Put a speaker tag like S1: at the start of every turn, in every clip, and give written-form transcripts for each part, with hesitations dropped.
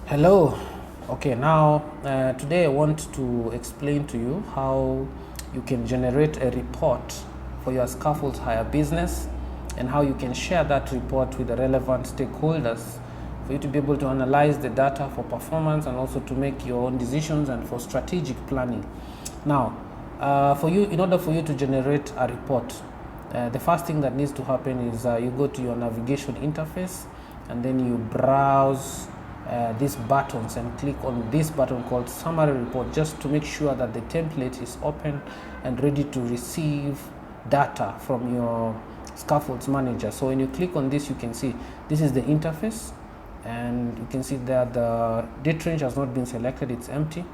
S1: Hello. Okay, now today I want to explain to you how you can generate a report for your scaffold hire business and how you can share that report with the relevant stakeholders for you to be able to analyze the data for performance and also to make your own decisions and for strategic planning. Now, in order for you to generate a report, the first thing that needs to happen is you go to your navigation interface and then you browse these buttons and click on this button called summary report, just to make sure that the template is open and ready to receive data from your scaffolds manager. So when you click on this, you can see this is the interface, and you can see that the date range has not been selected, it's empty.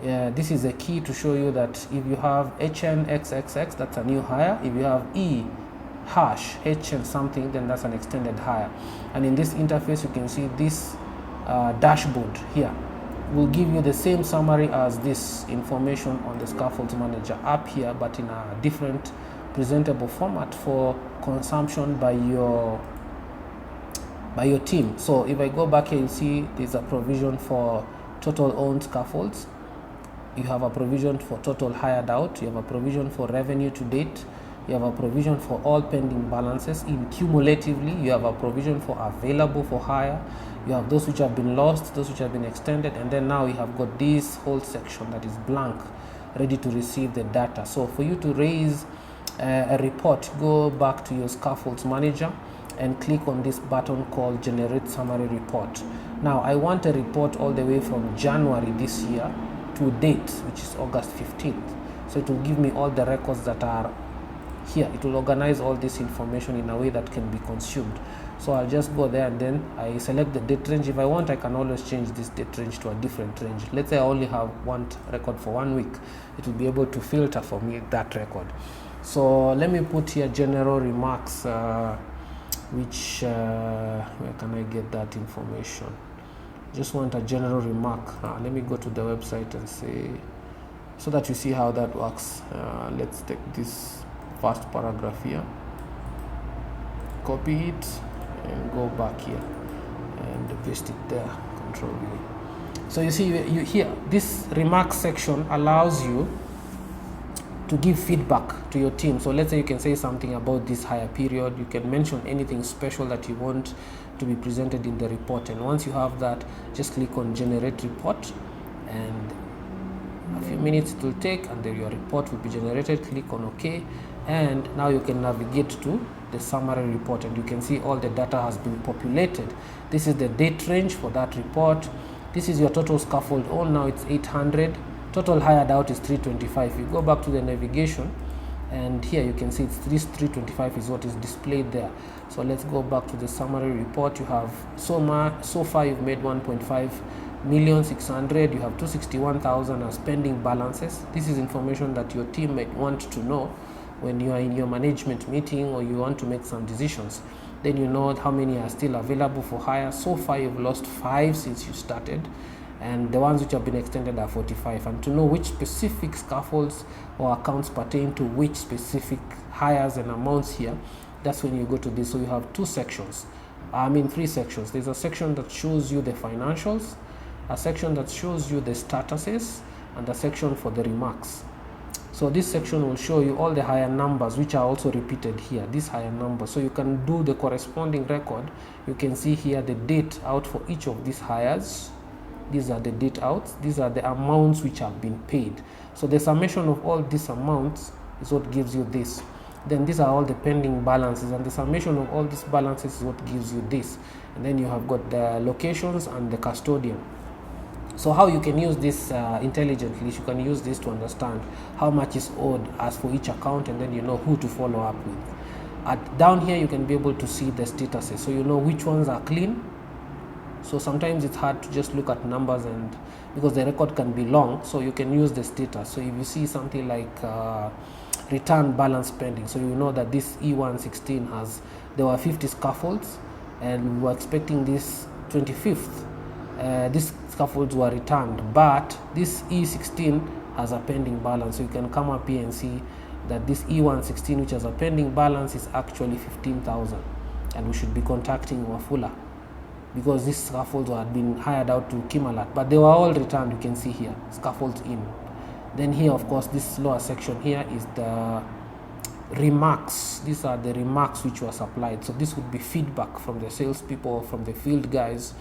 S1: This is a key to show you that if you have HNXXX, that's a new hire. If you have E#HN something, then that's an extended hire. And in this interface, you can see this dashboard here will give you the same summary as this information on the scaffolds manager up here, but in a different presentable format for consumption by your team. So if I go back here, you see there's a provision for total owned scaffolds, you have a provision for total hired out, you have a provision for revenue to date, you have a provision for all pending balances in cumulatively, you have a provision for available for hire, you have those which have been lost, those which have been extended, and then now you have got this whole section that is blank, ready to receive the data. So for you to raise a report, go back to your scaffolds manager and click on this button called generate summary report. Now I want a report all the way from January this year to date, which is August 15th. So it will give me all the records that are here. It will organize all this information in a way that can be consumed. So I'll just go there and then I select the date range. If I want, I can always change this date range to a different range. Let's say I only have one record for 1 week. It will be able to filter for me that record. So let me put here general remarks, where can I get that information? Just want a general remark. Let me go to the website and see, so that you see how that works. Let's take this first paragraph here, copy it and go back here and paste it there, Control V. So you see you here, this remarks section allows you to give feedback to your team. So let's say you can say something about this hire period, you can mention anything special that you want to be presented in the report, and once you have that, just click on generate report, and a few minutes it will take, and then your report will be generated. Click on OK, and now you can navigate to the summary report, and you can see all the data has been populated. This is the date range for that report. This is your total scaffold owned. Now it's 800. Total hired out is 325. You go back to the navigation, and here you can see it's 325 is what is displayed there. So let's go back to the summary report. You have so far you've made 1.5,600,000. You have 261,000 as pending balances. This is information that your team might want to know when you are in your management meeting or you want to make some decisions. Then you know how many are still available for hire. So far you've lost 5 since you started, and the ones which have been extended are 45. And to know which specific scaffolds or accounts pertain to which specific hires and amounts here, that's when you go to this. So you have 3 sections. There's a section that shows you the financials, a section that shows you the statuses, and a section for the remarks. So this section will show you all the hire numbers, which are also repeated here, this hire number. So you can do the corresponding record. You can see here the date out for each of these hires. These are the date outs. These are the amounts which have been paid. So the summation of all these amounts is what gives you this. Then these are all the pending balances, and the summation of all these balances is what gives you this. And then you have got the locations and the custodian. So how you can use this intelligently, you can use this to understand how much is owed as for each account, and then you know who to follow up with. Down here you can be able to see the statuses, so you know which ones are clean. So sometimes it's hard to just look at numbers, and because the record can be long, so you can use the status. So if you see something like return balance pending, so you know that this E116 there were 50 scaffolds, and we were expecting this 25th. These scaffolds were returned, but this E16 has a pending balance. So you can come up here and see that this E116, which has a pending balance, is actually 15,000, and we should be contacting Wafula because these scaffolds had been hired out to Kimalat, but they were all returned. You can see here, scaffolds in. Then here, of course, this lower section here is the remarks. These are the remarks which were supplied. So this would be feedback from the salespeople, from the field guys.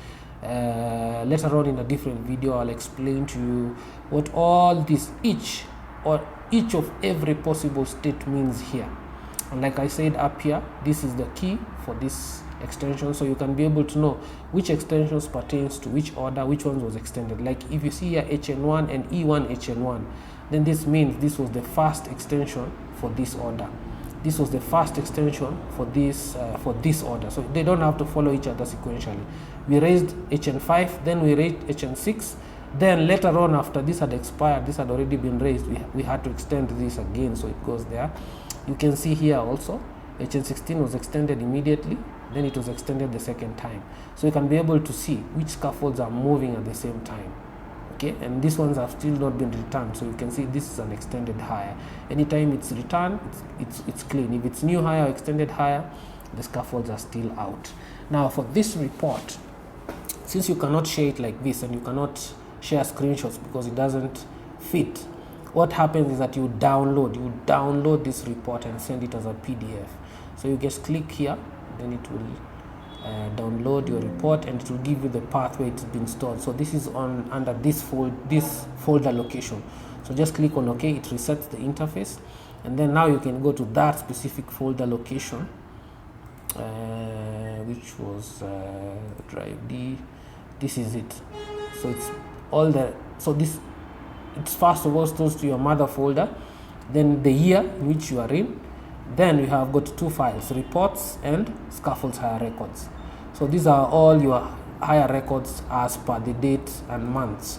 S1: Later on in a different video, I'll explain to you what all this, each of every possible state means here. And like I said up here, this is the key for this extension, so you can be able to know which extensions pertains to which order, which ones was extended. Like if you see here HN1 and E1 HN1, then this means this was the first extension for this order. This was the first extension for this order. So they don't have to follow each other sequentially. We raised HN5, then we raised HN6, then later on, after this had expired, this had already been raised, we had to extend this again, so it goes there. You can see here also HN16 was extended immediately, then it was extended the second time. So you can be able to see which scaffolds are moving at the same time. Okay, and these ones have still not been returned, so you can see this is an extended hire. Anytime it's returned, it's clean. If it's new hire or extended hire, the scaffolds are still out. Now for this report, since you cannot share it like this and you cannot share screenshots because it doesn't fit, what happens is that you download this report and send it as a PDF. So you just click here, then it will download your report, and it will give you the path where it's been stored. So this is under this folder location. So just click on OK. It resets the interface, and then now you can go to that specific folder location, which was drive D. This is it. So it's all the, so this, it's first of all stores to your mother folder, then the year in which you are in. Then you have got two files, reports and scaffolds hire records. So these are all your hire records as per the date and months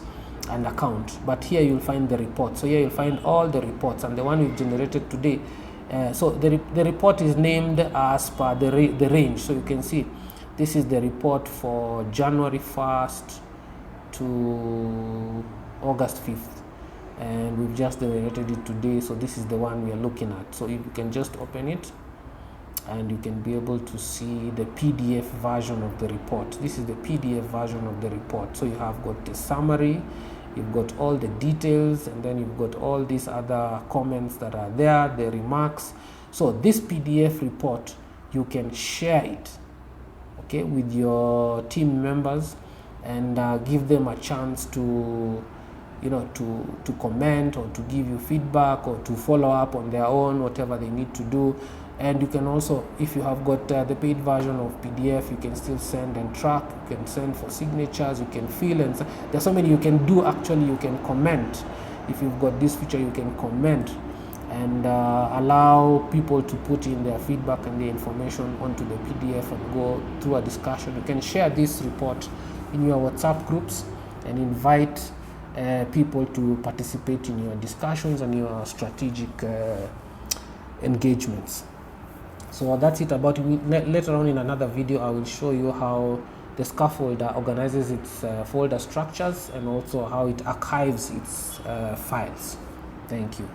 S1: and account. But here you'll find the report. So here you'll find all the reports, and the one we've generated today. So the report is named as per the range. So you can see this is the report for January 1st to August 5th. And we've just generated it today, so this is the one we are looking at. So you can just open it and you can be able to see the PDF version of the report. This is the PDF version of the report. So you have got the summary, you've got all the details, and then you've got all these other comments that are there, the remarks. So this PDF report, you can share it, okay, with your team members and give them a chance to, you know, to comment or to give you feedback or to follow up on their own, whatever they need to do. And you can also, if you have got the paid version of PDF, you can still send and track. You can send for signatures, you can fill, and there's so many you can do. Actually, you can comment. If you've got this feature, you can comment and allow people to put in their feedback and the information onto the PDF and go through a discussion. You can share this report in your WhatsApp groups and invite people to participate in your discussions and your strategic engagements. So that's it about it. Later on in another video, I will show you how the Scaffolder organizes its folder structures and also how it archives its files. Thank you.